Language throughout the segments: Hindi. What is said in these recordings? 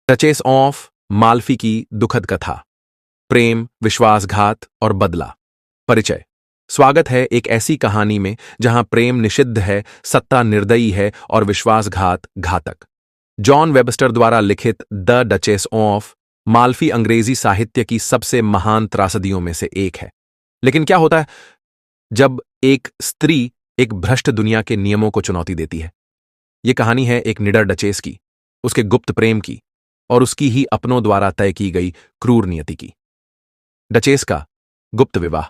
डचेस ऑफ माल्फी की दुखद कथा। प्रेम, विश्वासघात और बदला। परिचय। स्वागत है एक ऐसी कहानी में जहां प्रेम निषिद्ध है, सत्ता निर्दयी है और विश्वासघात घातक। जॉन वेबस्टर द्वारा लिखित द डचेस ऑफ माल्फी अंग्रेजी साहित्य की सबसे महान त्रासदियों में से एक है। लेकिन क्या होता है जब एक स्त्री एक भ्रष्ट दुनिया के नियमों को चुनौती देती है? यह कहानी है एक निडर डचेस की, उसके गुप्त प्रेम की और उसकी ही अपनों द्वारा तय की गई क्रूर नियति की। डचेस का गुप्त विवाह।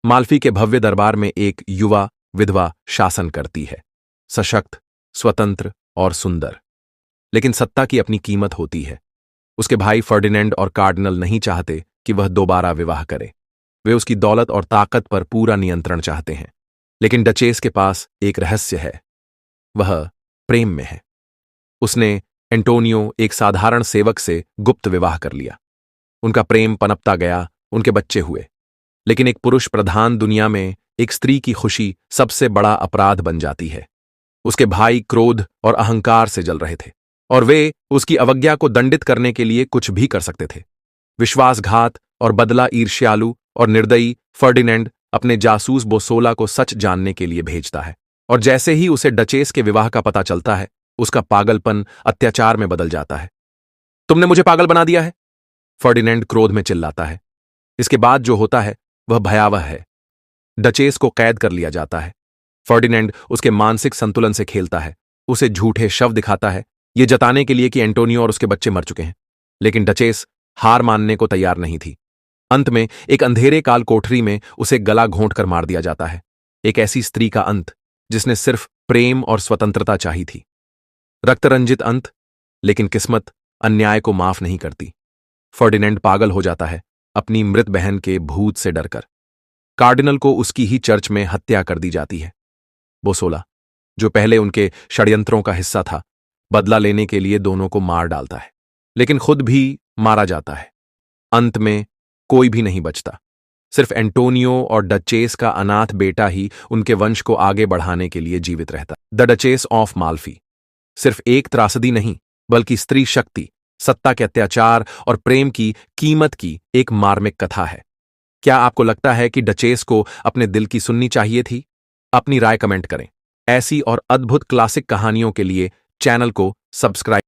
माल्फी के भव्य दरबार में एक युवा विधवा शासन करती है, सशक्त, स्वतंत्र और सुंदर। लेकिन सत्ता की अपनी कीमत होती है। उसके भाई फर्डिनेंड और कार्डिनल नहीं चाहते कि वह दोबारा विवाह करे। वे उसकी दौलत और ताकत पर पूरा नियंत्रण चाहते हैं। लेकिन डचेस के पास एक रहस्य है, वह प्रेम में है। उसने एंटोनियो, एक साधारण सेवक से गुप्त विवाह कर लिया। उनका प्रेम पनपता गया, उनके बच्चे हुए। लेकिन एक पुरुष प्रधान दुनिया में एक स्त्री की खुशी सबसे बड़ा अपराध बन जाती है। उसके भाई क्रोध और अहंकार से जल रहे थे और वे उसकी अवज्ञा को दंडित करने के लिए कुछ भी कर सकते थे। विश्वासघात और बदला ईर्ष्यालु और निर्दयी फर्डिनेंड अपने जासूस बोसोला को सच जानने के लिए भेजता है, और जैसे ही उसे डचेस के विवाह का पता चलता है, उसका पागलपन अत्याचार में बदल जाता है। तुमने मुझे पागल बना दिया है, फर्डिनेंड क्रोध में चिल्लाता है। इसके बाद जो होता है वह भयावह है। डचेस को कैद कर लिया जाता है। फर्डिनेंड उसके मानसिक संतुलन से खेलता है, उसे झूठे शव दिखाता है, यह जताने के लिए कि एंटोनियो और उसके बच्चे मर चुके हैं। लेकिन डचेस हार मानने को तैयार नहीं थी। अंत में एक अंधेरे काल कोठरी में उसे गला घोंट कर मार दिया जाता है। एक ऐसी स्त्री का अंत जिसने सिर्फ प्रेम और स्वतंत्रता चाही थी। रक्तरंजित अंत, लेकिन किस्मत अन्याय को माफ नहीं करती। फर्डिनेंड पागल हो जाता है, अपनी मृत बहन के भूत से डरकर। कार्डिनल को उसकी ही चर्च में हत्या कर दी जाती है। बोसोला, जो पहले उनके षड्यंत्रों का हिस्सा था, बदला लेने के लिए दोनों को मार डालता है, लेकिन खुद भी मारा जाता है। अंत में कोई भी नहीं बचता। सिर्फ एंटोनियो और डचेस का अनाथ बेटा ही उनके वंश को आगे बढ़ाने के लिए जीवित रहता। द डचेस ऑफ माल्फी सिर्फ एक त्रासदी नहीं, बल्कि स्त्री शक्ति, सत्ता के अत्याचार और प्रेम की कीमत की एक मार्मिक कथा है। क्या आपको लगता है कि डचेस को अपने दिल की सुननी चाहिए थी? अपनी राय कमेंट करें। ऐसी और अद्भुत क्लासिक कहानियों के लिए चैनल को सब्सक्राइब